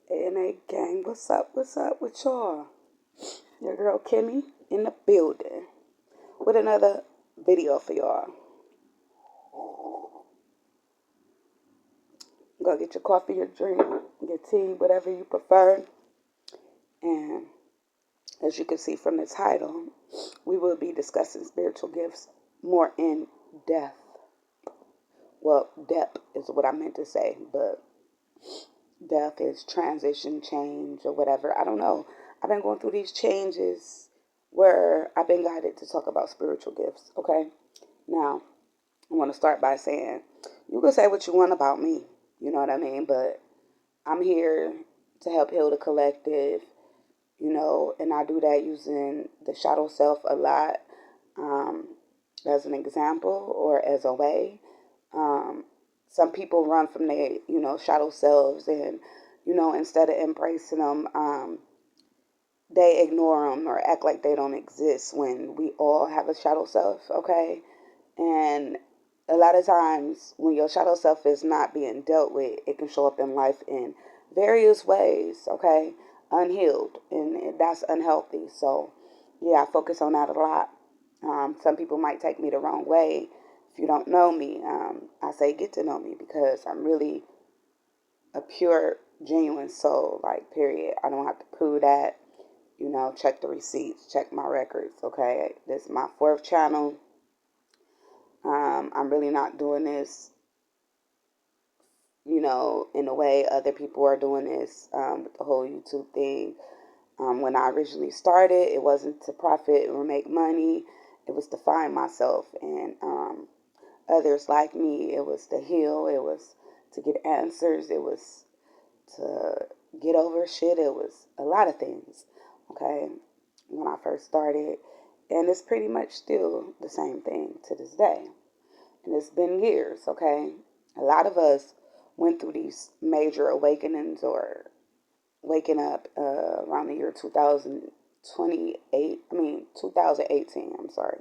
ANA gang, what's up? What's up with y'all? Your girl Kimmy in the building with another video for y'all. Go get your coffee, your drink, your tea, whatever you prefer. And as you can see from the title, we will be discussing spiritual gifts more in depth. Well, depth is what I meant to say, but depth is transition, change, or whatever. I don't know. I've been going through these changes where I've been guided to talk about spiritual gifts, okay? Now, I want to start by saying, you can say what you want about me, you know what I mean? But I'm here to help heal the collective, and I do that using the shadow self a lot um, as an example or as a way. Um, some people run from their, shadow selves and, instead of embracing them, they ignore them or act like they don't exist when we all have a shadow self, okay? And a lot of times when your shadow self is not being dealt with, it can show up in life in various ways, okay? Unhealed, and that's unhealthy. So, yeah, I focus on that a lot. Some people might take me the wrong way. If you don't know me, I say get to know me because I'm really a pure, genuine soul, like, period. I don't have to prove that. Check the receipts, check my records, okay? This is my fourth channel. I'm really not doing this, in the way other people are doing this with the whole YouTube thing. When I originally started, it wasn't to profit or make money. It was to find myself and others like me. It was to heal. It was to get answers. It was to get over shit. It was a lot of things, okay, when I first started. And it's pretty much still the same thing to this day. And it's been years, okay? A lot of us went through these major awakenings or waking up around the year 2018. I'm sorry.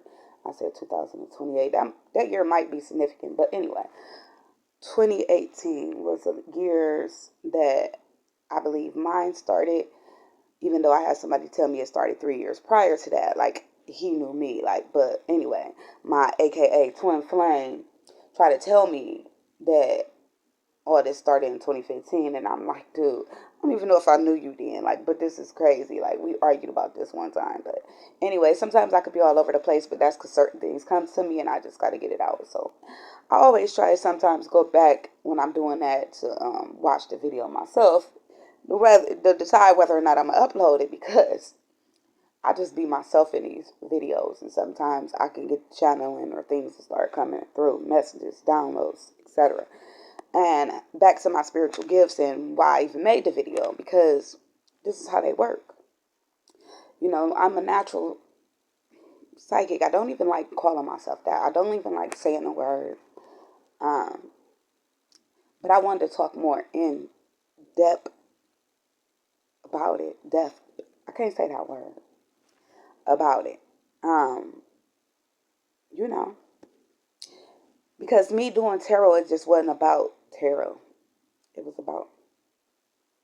I said 2028. That year might be significant. But anyway, 2018 was the years that I believe mine started, even though I had somebody tell me it started 3 years prior to that. Like, he knew me. Like, but anyway, my AKA twin flame tried to tell me that all this started in 2015, and I'm like, dude, I don't even know if I knew you then. Like, but this is crazy. Like, we argued about this one time. But anyway, sometimes I could be all over the place, but that's because certain things come to me, and I just got to get it out. So I always try to sometimes go back when I'm doing that to watch the video myself, to decide whether or not I'm going to upload it, because I just be myself in these videos, and sometimes I can get channeling or things to start coming through, messages, downloads, etc. And back to my spiritual gifts and why I even made the video, because this is how they work. I'm a natural psychic. I don't even like calling myself that. I don't even like saying the word. Um, but I wanted to talk more in depth about it. Depth. I can't say that word. About it. Um, you know, because me doing tarot, it just wasn't about tarot. It was about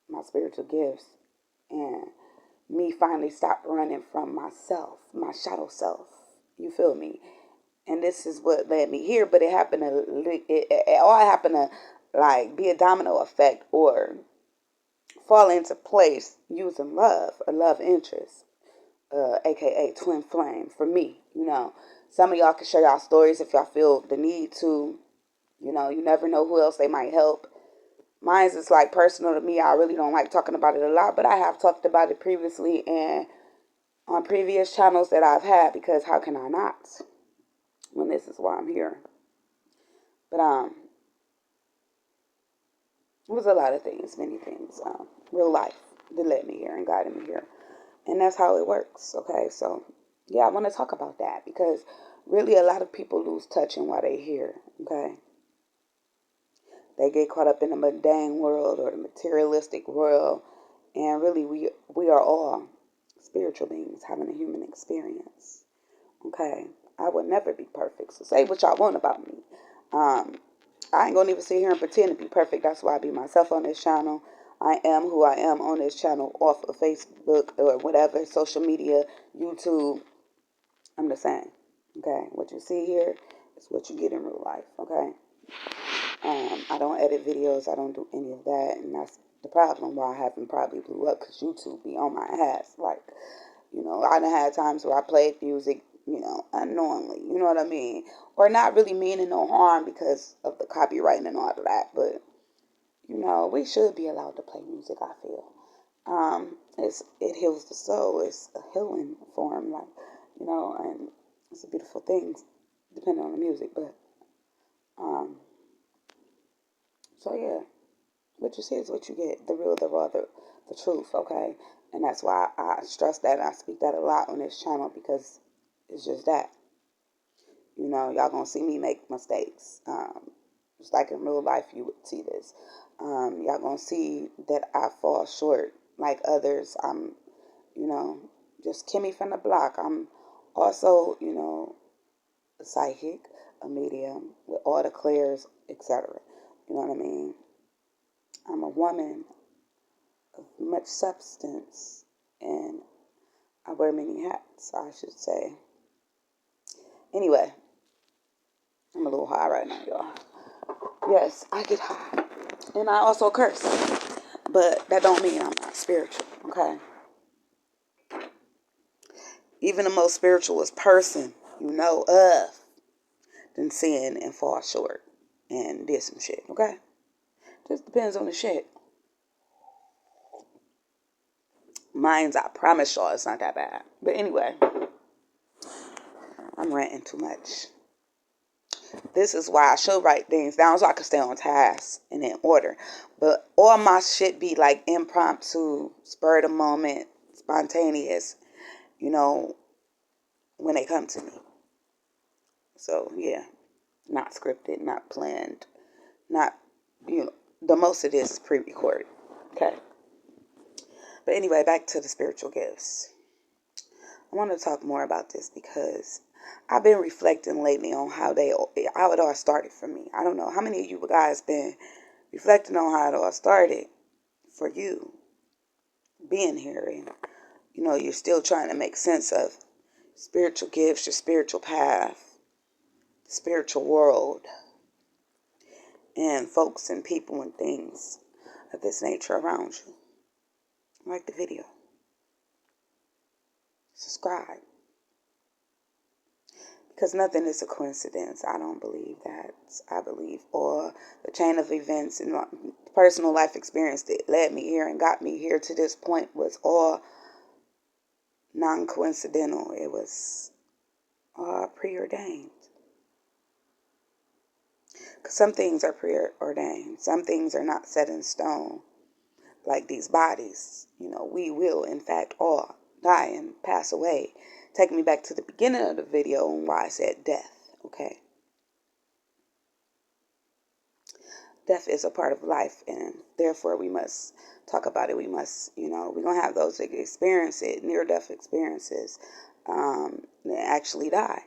my spiritual gifts and me finally stopped running from myself, my shadow self. You feel me? And this is what led me here. But it all happened to like be a domino effect or fall into place using love, a love interest, aka twin flame. For me, some of y'all can share y'all stories if y'all feel the need to. You never know who else they might help. Mine's is like personal to me. I really don't like talking about it a lot, but I have talked about it previously and on previous channels that I've had, because how can I not when this is why I'm here? But it was a lot of things, many things, real life that led me here and guided me here, and that's how it works. Okay, so yeah, I want to talk about that because really a lot of people lose touch in why they're here. Okay, they get caught up in the mundane world or the materialistic world, and really we are all spiritual beings having a human experience. Okay, I will never be perfect, so say what y'all want about me. Um, I ain't gonna even sit here and pretend to be perfect. That's why I be myself on this channel. I am who I am on this channel off of Facebook or whatever, social media, YouTube. I'm the same. Okay? What you see here is what you get in real life. Okay? I don't edit videos. I don't do any of that. And that's the problem why I haven't probably blew up, because YouTube be on my ass. Like, I done had times where I played music, unknowingly. You know what I mean? Or not really meaning no harm because of the copyright and all of that. But, we should be allowed to play music, I feel. It heals the soul. It's a healing form, like, and it's a beautiful thing, depending on the music. But, so yeah, what you see is what you get. The real, the raw, the truth, okay? And that's why I stress that and I speak that a lot on this channel, because it's just that. Y'all gonna see me make mistakes. Just like in real life, you would see this. Y'all gonna see that I fall short like others. I'm, just Kimmy from the block. I'm also, a psychic, a medium with all the clairs, etc. You know what I mean? I'm a woman of much substance, and I wear many hats, I should say. Anyway, I'm a little high right now, y'all. Yes, I get high. And I also curse. But that don't mean I'm not spiritual, okay? Even the most spiritualist person of then sin and fall short and did some shit, okay? Just depends on the shit. Mine's, I promise y'all, it's not that bad. But anyway, I'm ranting too much. This is why I should write things down so I can stay on task and in order. But all my shit be like impromptu, spur of the moment, spontaneous, when they come to me. So, yeah, not scripted, not planned, not, the most of this is pre-recorded. Okay. But anyway, back to the spiritual gifts. I want to talk more about this because I've been reflecting lately on how it all started for me. I don't know how many of you guys been reflecting on how it all started for you being here, and you're still trying to make sense of spiritual gifts, your spiritual path, the spiritual world, and folks and people and things of this nature around you. Like the video, subscribe, because nothing is a coincidence. I don't believe that. I believe all the chain of events and my personal life experience that led me here and got me here to this point was all non-coincidental. It was all preordained. Because some things are preordained. Some things are not set in stone. Like these bodies, we will, in fact, all die and pass away. Take me back to the beginning of the video and why I said death, okay? Death is a part of life, and therefore we must talk about it. We must, we're going to have those experiences, near-death experiences, that actually die.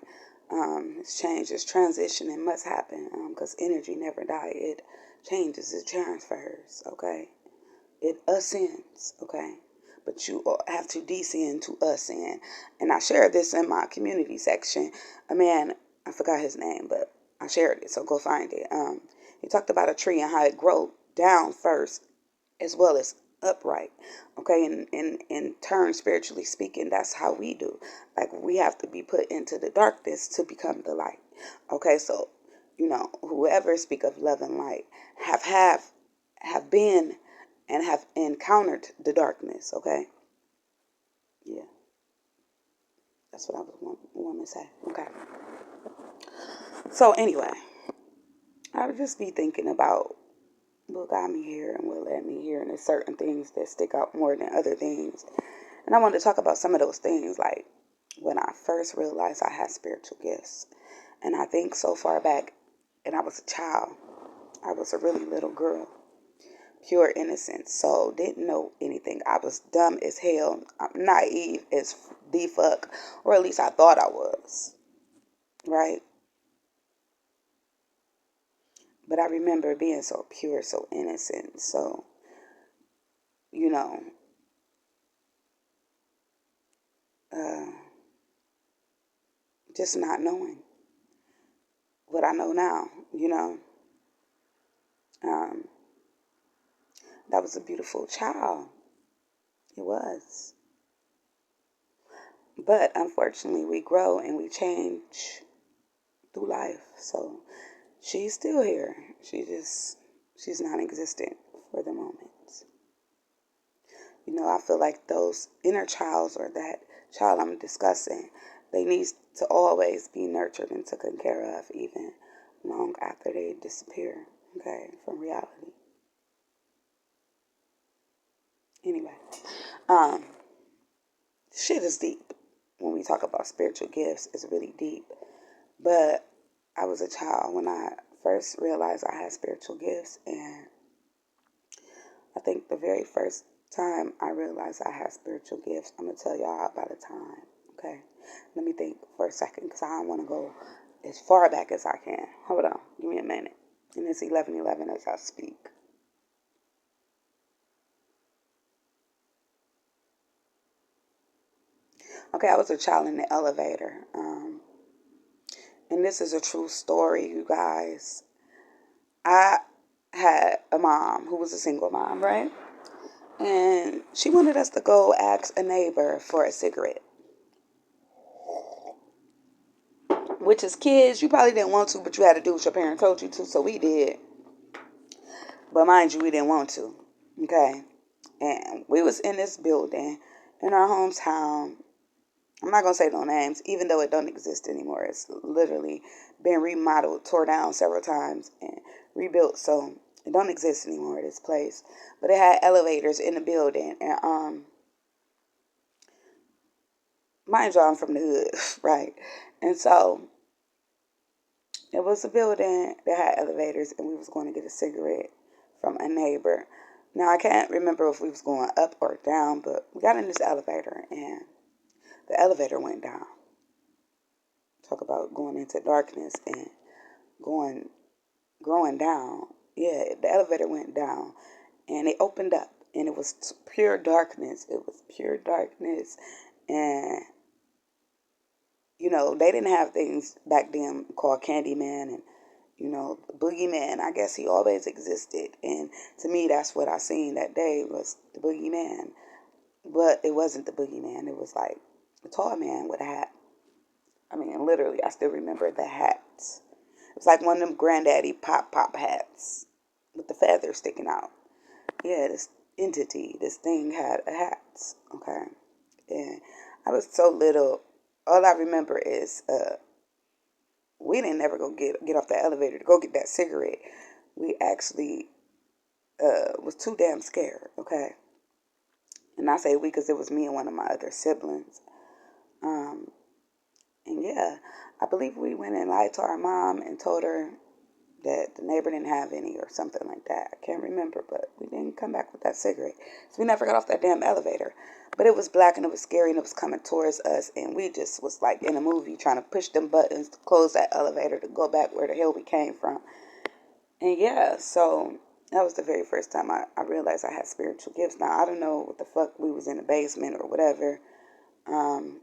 This change, this transition, it must happen, because energy never dies. It changes, it transfers, okay? It ascends, okay? But you have to descend to ascend. And I shared this in my community section. A man, I forgot his name, but I shared it, so go find it. He talked about a tree and how it grows down first as well as upright, okay? And in turn, spiritually speaking, that's how we do. Like, we have to be put into the darkness to become the light, okay? So, whoever speak of love and light have been and have encountered the darkness, okay? Yeah. That's what I was want to say, okay? So anyway, I would just be thinking about what got me here and what led me here, and there's certain things that stick out more than other things. And I wanted to talk about some of those things, like when I first realized I had spiritual gifts. And I think so far back, and I was a child, I was a really little girl. Pure innocence, so didn't know anything. I was dumb as hell. I'm naive as the fuck, or at least I thought I was, right? But I remember being so pure, so innocent, so know, uh, just not knowing what I know now, you know. Um, that was a beautiful child. It was. But unfortunately, we grow and we change through life. So she's still here. She's non existent for the moment. You know, I feel like those inner childs or that child I'm discussing, they need to always be nurtured and taken care of, even long after they disappear, okay, from reality. Anyway, um, shit is deep. When we talk about spiritual gifts, it's really deep. But I was a child when I first realized I had spiritual gifts, and I think the very first time I realized I had spiritual gifts, I'm gonna tell y'all about a time. Okay, let me think for a second because I don't want to go as far back as I can. Hold on, give me a minute. And it's 11:11 as I speak. Okay, I was a child in the elevator, and this is a true story, you guys. I had a mom who was a single mom, right? And she wanted us to go ask a neighbor for a cigarette. Which is kids, you probably didn't want to, but you had to do what your parents told you to, so we did. But mind you, we didn't want to. Okay? And we was in this building in our hometown. I'm not gonna say no names, even though it don't exist anymore. It's literally been remodeled, tore down several times, and rebuilt. So it don't exist anymore, this place. But it had elevators in the building, and mind you, I'm from the hood, right? And so it was a building that had elevators, and we was going to get a cigarette from a neighbor. Now I can't remember if we was going up or down, but we got in this elevator, and the elevator went down. Talk about going into darkness and going growing down. Yeah, the elevator went down, and it opened up, and it was pure darkness. It was pure darkness, and you know they didn't have things back then called Candyman and you know, the boogeyman. I guess he always existed. And to me, that's what I seen that day was the boogeyman. But it wasn't the boogeyman. It was like a tall man with a hat. I mean, literally, I still remember the hat. It was like one of them granddaddy pop hats with the feathers sticking out. Yeah, this entity, this thing had a hat. Okay. And I was so little. All I remember is we didn't ever go get off the elevator to go get that cigarette. We actually was too damn scared, okay? And I say we because it was me and one of my other siblings. Um, and yeah, I believe we went and lied to our mom and told her that the neighbor didn't have any or something like that. I can't remember, but we didn't come back with that cigarette. So we never got off that damn elevator. But it was black and it was scary and it was coming towards us. And we just was like in a movie trying to push them buttons to close that elevator to go back where the hell we came from. And yeah, so that was the very first time I realized I had spiritual gifts. Now, I don't know what the fuck we was in the basement or whatever. Um,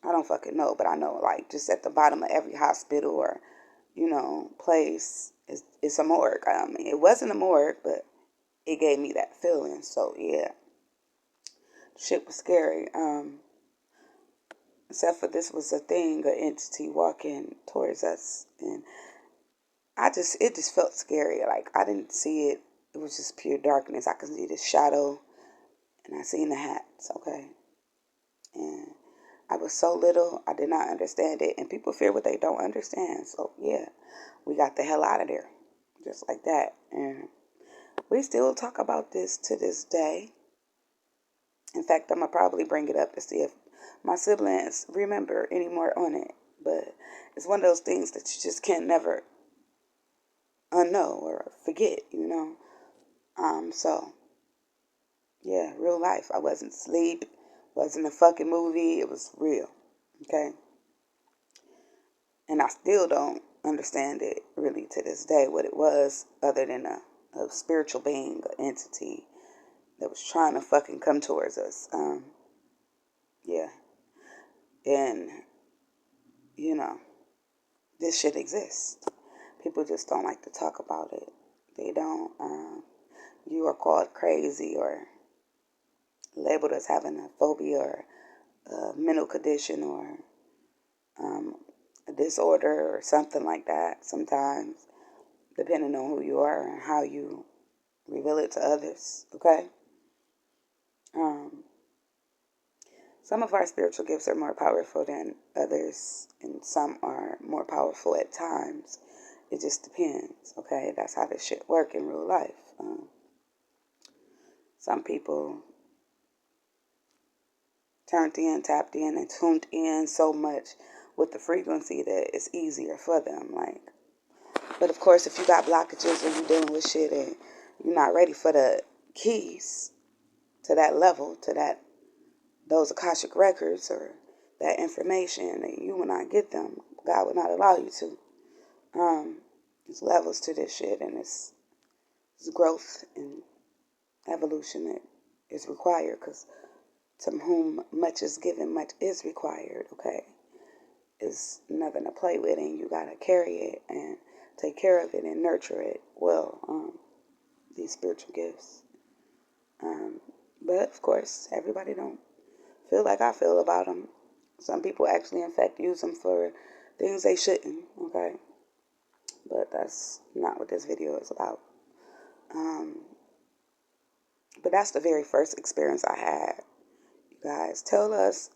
I don't fucking know, but I know like just at the bottom of every hospital or, you know, place is a morgue. I mean, it wasn't a morgue, but it gave me that feeling. So yeah, shit was scary. Except for this was a thing, an entity walking towards us, and it just felt scary. Like I didn't see it. It was just pure darkness. I could see the shadow, and I seen the hats. Okay, and I was so little, I did not understand it. And people fear what they don't understand. So yeah, we got the hell out of there, just like that. And we still talk about this to this day. In fact, I'm gonna probably bring it up to see if my siblings remember any more on it. But it's one of those things that you just can't never unknow or forget, you know. So yeah, real life. I wasn't asleep. Wasn't a fucking movie. It was real. Okay. And I still don't understand it really to this day what it was, other than a spiritual being, an entity that was trying to fucking come towards us. Yeah. And, you know, this shit exists. People just don't like to talk about it. They don't. You are called crazy or labeled as having a phobia or a mental condition or a disorder or something like that sometimes, depending on who you are and how you reveal it to others, okay? Some of our spiritual gifts are more powerful than others, and some are more powerful at times. It just depends, okay? That's how this shit work in real life. Some people turned in, tapped in, and tuned in so much with the frequency that it's easier for them. Like, but of course, if you got blockages or you're dealing with shit and you're not ready for the keys to that level, to that those Akashic records or that information, and you will not get them. God will not allow you to. There's levels to this shit, and it's growth and evolution that is required, because to whom much is given, much is required, okay? It's nothing to play with, and you gotta carry it and take care of it and nurture it well, these spiritual gifts. But of course, everybody don't feel like I feel about them. Some people actually, in fact, use them for things they shouldn't, okay? But that's not what this video is about. But that's the very first experience I had. You guys, tell us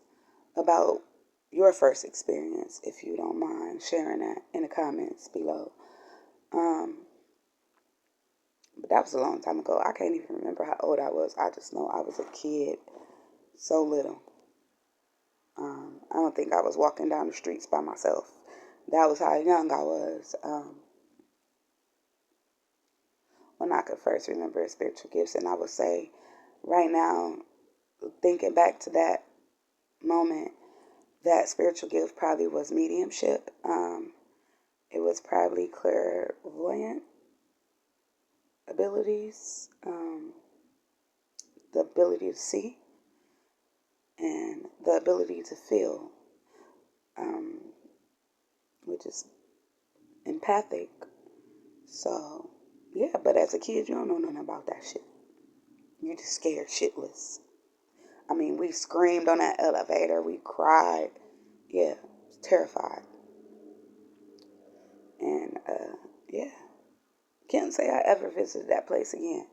about your first experience, if you don't mind sharing that in the comments below. But that was a long time ago. I can't even remember how old I was. I just know I was a kid, so little. I don't think I was walking down the streets by myself. That was how young I was. When I could first remember spiritual gifts. And I would say right now, thinking back to that moment, that spiritual gift probably was mediumship. It was probably clairvoyant abilities, the ability to see, and the ability to feel, which is empathic. So, yeah, but as a kid, you don't know nothing about that shit. You just scared shitless. I mean, we screamed on that elevator. We cried. Yeah, was terrified. And, yeah, can't say I ever visited that place again.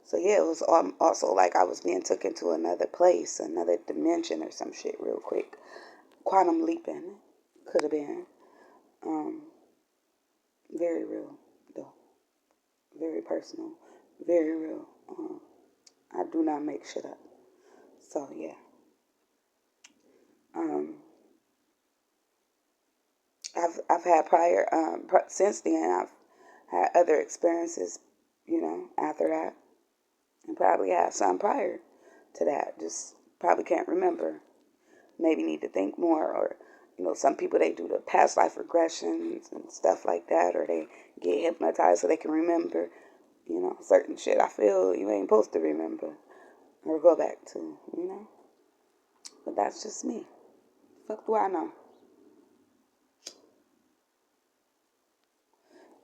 So, yeah, it was also like I was being taken to another place, another dimension or some shit real quick. Quantum leaping could have been. Very real, though. Very personal. Very real. I do not make shit up. So, yeah. I've had prior, since then, I've had other experiences, after that. And probably had some prior to that. Just probably can't remember. Maybe need to think more. Or, some people, they do the past life regressions and stuff like that. Or they get hypnotized so they can remember, certain shit I feel you ain't supposed to remember. Or go back to, But that's just me. Fuck do I know?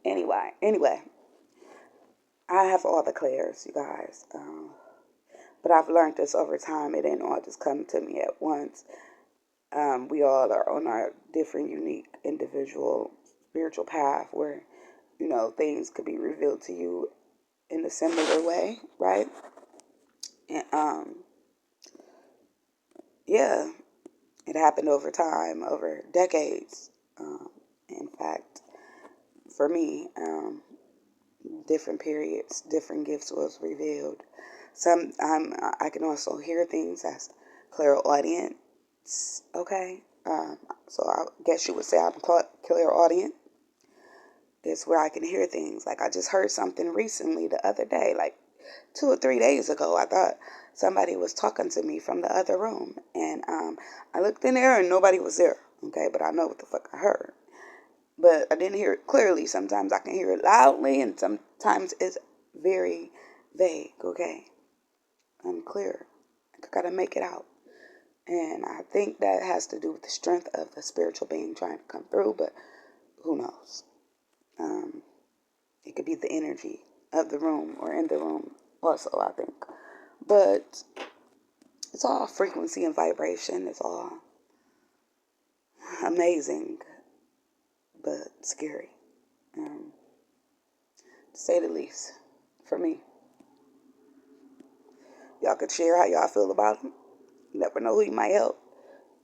Anyway, I have all the clairs, you guys. But I've learned this over time. It didn't all just come to me at once. We all are on our different, unique, individual spiritual path where, things could be revealed to you in a similar way, right? And, yeah, it happened over time, over decades. In fact, for me, different periods, different gifts was revealed. I can also hear things as clairaudient. Okay, so I guess you would say I'm clairaudient. It's where I can hear things. Like I just heard something recently the other day, like 2 or 3 days ago. I thought somebody was talking to me from the other room, and I looked in there and nobody was there. Okay, but I know what the fuck I heard. But I didn't hear it clearly. Sometimes I can hear it loudly, and sometimes it's very vague, okay? unclear. I gotta make it out. And I think that has to do with the strength of the spiritual being trying to come through, but who knows? It could be the energy of the room or in the room also, I think. But it's all frequency and vibration. It's all amazing, but scary, to say the least, for me. Y'all could share how y'all feel about them. You never know who you might help,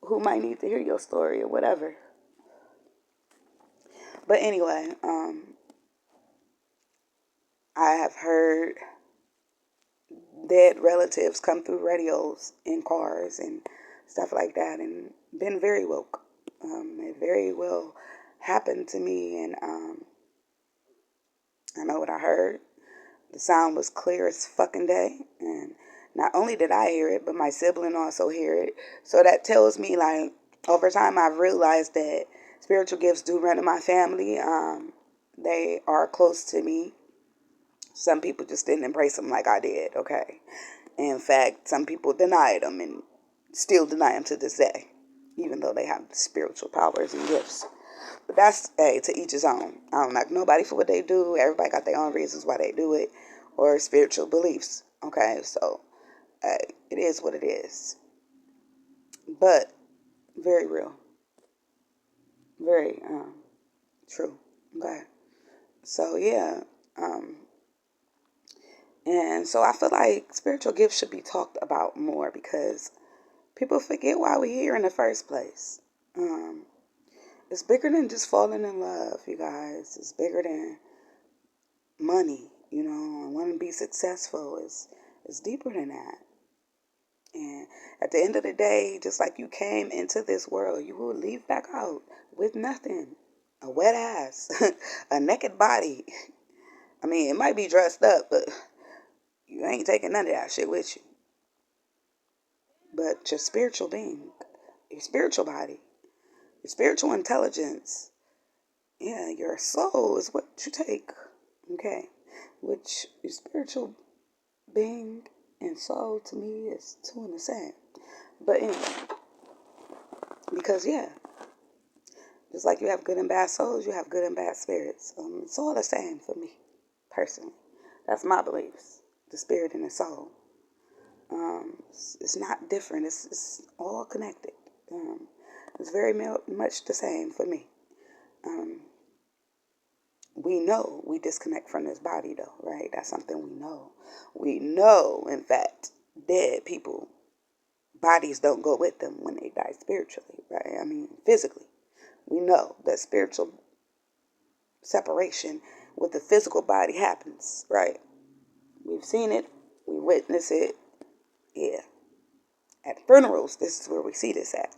who might need to hear your story or whatever. But anyway, I have heard dead relatives come through radios in cars and stuff like that, and been very woke. It very well happened to me, and I know what I heard. The sound was clear as fucking day, and not only did I hear it, but my sibling also hear it. So that tells me, like, over time I've realized that spiritual gifts do run in my family. They are close to me. Some people just didn't embrace them like I did, okay? In fact, some people denied them and still deny them to this day, even though they have spiritual powers and gifts. But that's, hey, to each his own. I don't knock nobody for what they do. Everybody got their own reasons why they do it, or spiritual beliefs, okay? So, hey, it is what it is. But very real. Very true, okay? So, yeah. And so I feel like spiritual gifts should be talked about more because people forget why we're here in the first place. It's bigger than just falling in love, you guys. It's bigger than money, and wanting to be successful. It's deeper than that. And at the end of the day, just like you came into this world, you will leave back out with nothing. A wet ass, a naked body. I mean, it might be dressed up, but you ain't taking none of that shit with you. But your spiritual being, your spiritual body, your spiritual intelligence, yeah, your soul is what you take, okay? Which your spiritual being and soul to me is two and the same. But anyway, because yeah, just like you have good and bad souls, you have good and bad spirits. It's all the same for me, personally. That's my beliefs, the spirit and the soul. It's not different. It's all connected. It's very much the same for me. We know we disconnect from this body, though, right? That's something we know. We know, in fact, dead people, bodies don't go with them when they die spiritually, right? I mean, physically. We know that spiritual separation with the physical body happens, right? We've seen it. We witness it. Yeah. At funerals, this is where we see this at.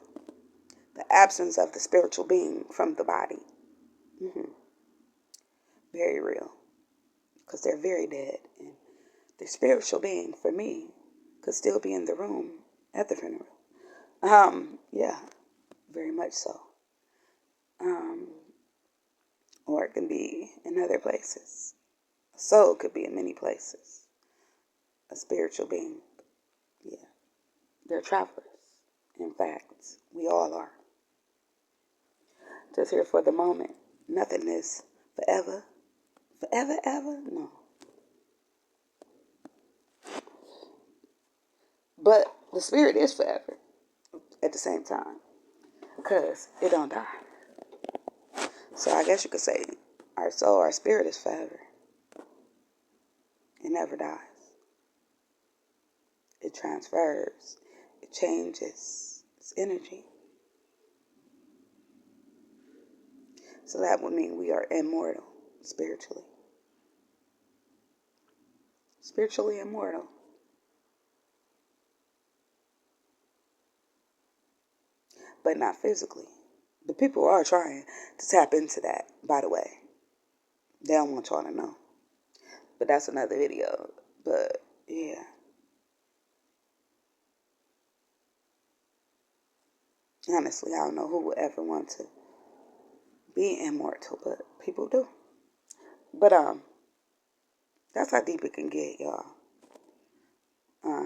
The absence of the spiritual being from the body. Very real. Because they're very dead. And the spiritual being, for me, could still be in the room at the funeral. Yeah, very much so. Or it can be in other places. A soul could be in many places. A spiritual being, yeah. They're travelers. In fact, we all are. Just here for the moment. Nothing is forever. Forever, ever? No. But the spirit is forever at the same time. Because it don't die. So I guess you could say our soul, our spirit is forever. It never dies. It transfers. It changes its energy. So that would mean we are immortal spiritually. Spiritually immortal. But not physically. The people are trying to tap into that, by the way. They don't want y'all to know. But that's another video. But, yeah. Honestly, I don't know who would ever want to be immortal, but people do. But, that's how deep it can get, y'all.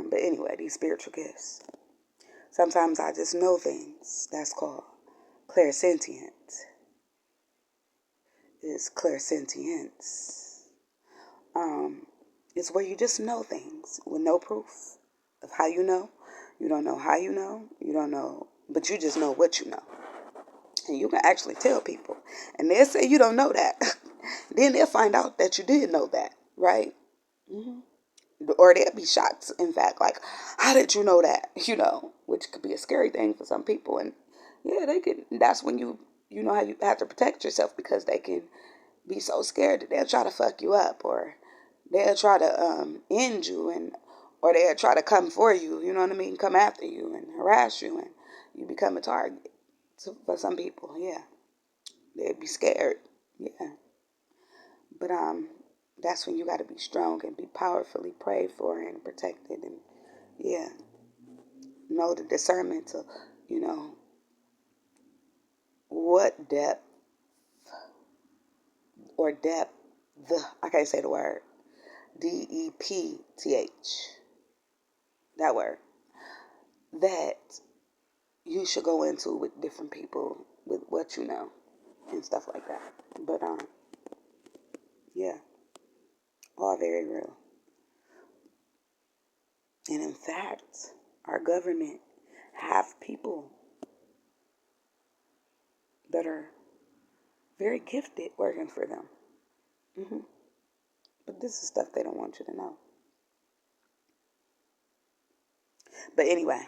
But anyway, these spiritual gifts. Sometimes I just know things. That's called clairsentience. It's clairsentience. It's where you just know things with no proof of how you know. You don't know how you know. You don't know, but you just know what you know. And you can actually tell people. And they'll say you don't know that. Then they'll find out that you did know that, right? Mm-hmm. Or they'll be shocked, in fact, like, how did you know that? Which could be a scary thing for some people. And yeah, they can. That's when you know how you have to protect yourself, because they can be so scared that they'll try to fuck you up, or they'll try to end you, or they'll try to come for you. You know what I mean? Come after you and harass you, and you become a target. So for some people, yeah, they'd be scared. Yeah, but that's when you got to be strong and be powerfully prayed for and protected, and yeah, know the discernment to, you know, what depth or depth. I can't say the word. DEPTH. That word. That you should go into with different people with what you know and stuff like that. But yeah, all very real. And in fact, our government have people that are very gifted working for them. hmm But this is stuff they don't want you to know. But anyway,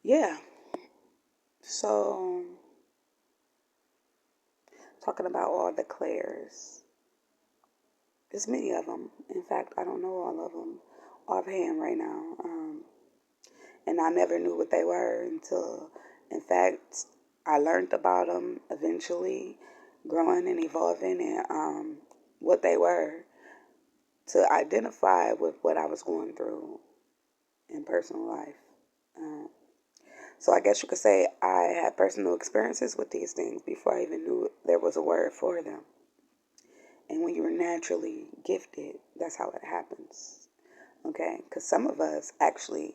yeah. So talking about all the Claires, there's many of them. In fact, I don't know all of them offhand right now. And I never knew what they were until, in fact, I learned about them eventually, growing and evolving, and what they were, to identify with what I was going through in personal life. So I guess you could say I had personal experiences with these things before I even knew there was a word for them. And when you're naturally gifted, that's how it happens. Okay? Because some of us actually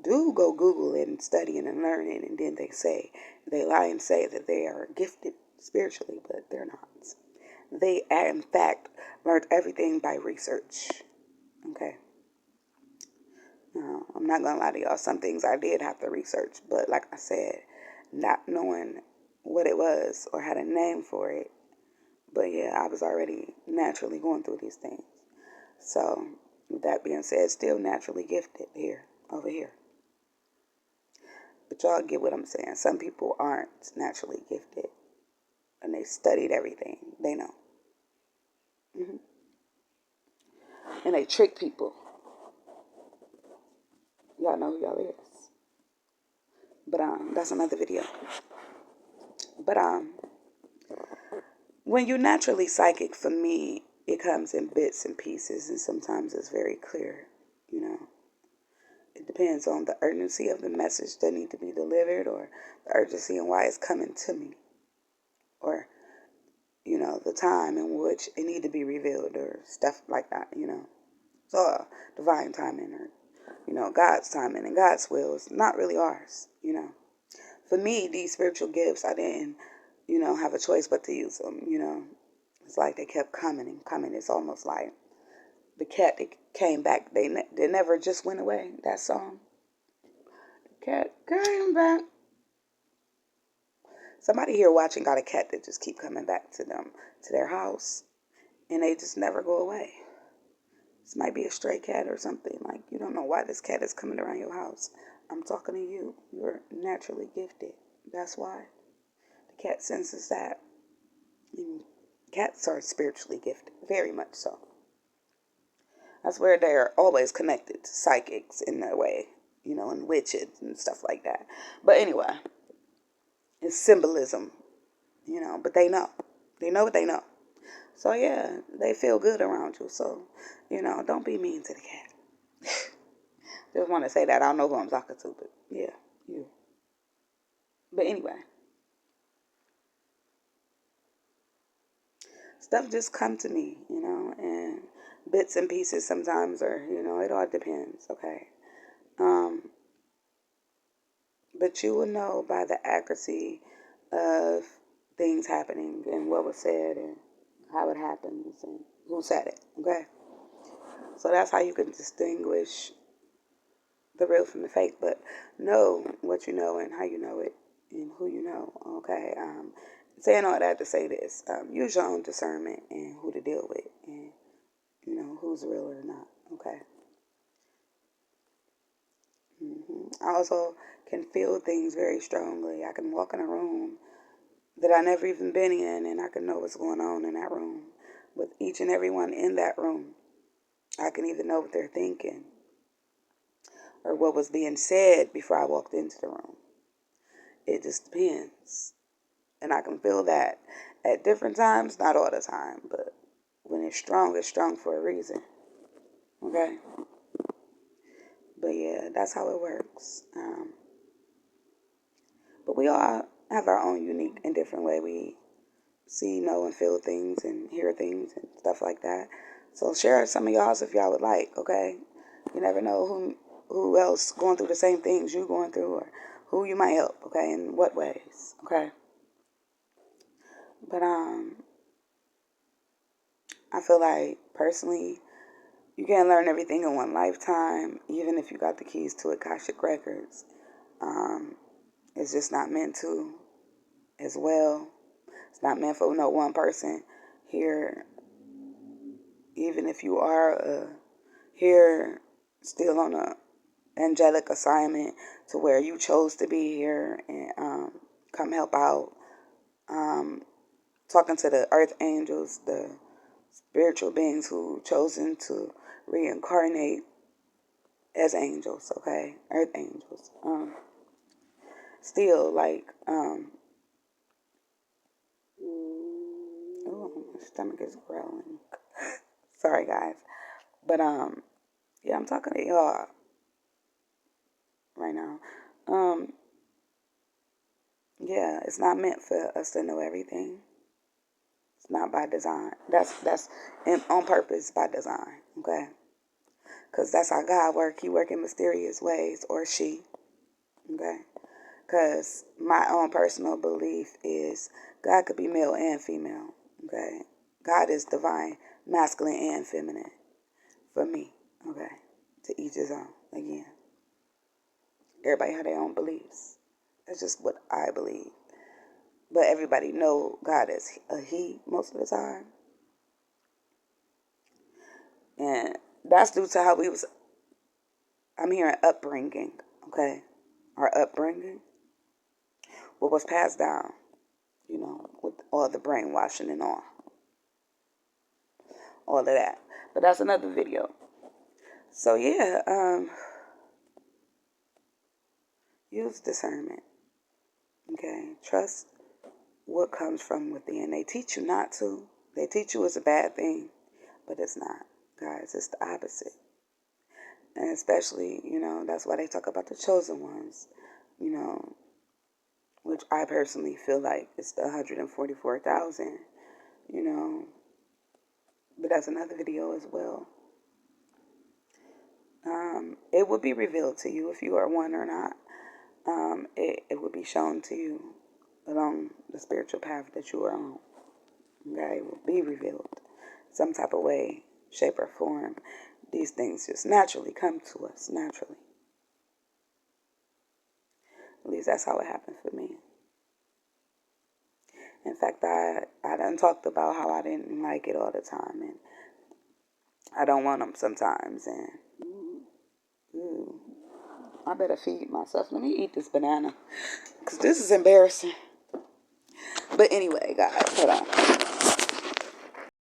do go Google and studying and learning, and then they lie and say that they are gifted spiritually, but they're not. They, in fact, learned everything by research. Okay? Now, I'm not going to lie to y'all. Some things I did have to research, but like I said, not knowing what it was or had a name for it. But yeah, I was already naturally going through these things. So, with that being said, still naturally gifted over here. But y'all get what I'm saying. Some people aren't naturally gifted, and they studied everything. They know. hmm And they trick people. Y'all know who y'all is. But that's another video. But when you're naturally psychic, for me, it comes in bits and pieces, and sometimes it's very clear, you know. It depends on the urgency of the message that need to be delivered, or the urgency and why it's coming to me, or, you know, the time in which it need to be revealed, or stuff like that, you know. So divine timing, or, you know, God's timing and God's will is not really ours, you know. For me, these spiritual gifts, I didn't, you know, have a choice but to use them, you know. It's like they kept coming and coming. It's almost like the cat that came back. They never just went away. That song. The cat came back. Somebody here watching got a cat that just keep coming back to them, to their house. And they just never go away. This might be a stray cat or something. Like, you don't know why this cat is coming around your house. I'm talking to you. You're naturally gifted. That's why. The cat senses that. And cats are spiritually gifted. Very much so. That's where they're always connected to psychics in that way, you know, and witches and stuff like that. But anyway, it's symbolism, you know, but they know. They know what they know. So yeah, they feel good around you. So, you know, don't be mean to the cat. Just want to say that. I don't know who I'm talking to, but yeah, you. But anyway, stuff just come to me, you know, and bits and pieces sometimes, or, it all depends, okay? Um, but you will know by the accuracy of things happening and what was said and how it happens and who said it, okay? So that's how you can distinguish the real from the fake, but know what you know and how you know it and who you know, okay? Saying all that to say this, use your own discernment and who to deal with and, who's real or not, okay? I also can feel things very strongly. I can walk in a room that I never even been in, and I can know what's going on in that room with each and everyone in that room. I can even know what they're thinking or what was being said before I walked into the room. It just depends. And I can feel that at different times, not all the time, but when it's strong for a reason. Okay? But yeah, that's how it works. But we all have our own unique and different way we see, know, and feel things and hear things and stuff like that. So share some of y'all's if y'all would like, okay? You never know who else going through the same things you going through or who you might help, okay, in what ways, okay? But I feel like personally you can't learn everything in one lifetime, even if you got the keys to Akashic Records. It's just not meant to as well. It's not meant for no one person here. Even if you are here still on a angelic assignment to where you chose to be here and come help out. Talking to the earth angels, the spiritual beings who chosen to reincarnate as angels, okay? Earth angels. Still, like, oh, my stomach is growling. Sorry, guys. But, yeah, I'm talking to y'all right now. Yeah, it's not meant for us to know everything. It's not by design. That's on purpose by design, okay? Because that's how God work. He work in mysterious ways, or she, okay? Because my own personal belief is God could be male and female, okay? God is divine, masculine and feminine for me, okay? To each his own, again. Everybody have their own beliefs. That's just what I believe. But everybody know God is a he most of the time. And that's due to how I'm hearing upbringing, okay? Our upbringing, what was passed down, with all the brainwashing and all of that. But that's another video. So yeah, use discernment, okay? Trust what comes from within. They teach you not to. They teach you it's a bad thing, but it's not, guys. It's the opposite. And especially, that's why they talk about the chosen ones, which I personally feel like it's the 144,000, but that's another video as well. It will be revealed to you if you are one or not. It will be shown to you along the spiritual path that you are on. Okay, it will be revealed some type of way, shape, or form. These things just naturally come to us, naturally. At least that's how it happened for me. In fact, I done talked about how I didn't like it all the time, and I don't want them sometimes, and I better feed myself. Let me eat this banana, because this is embarrassing. But anyway, guys, hold on.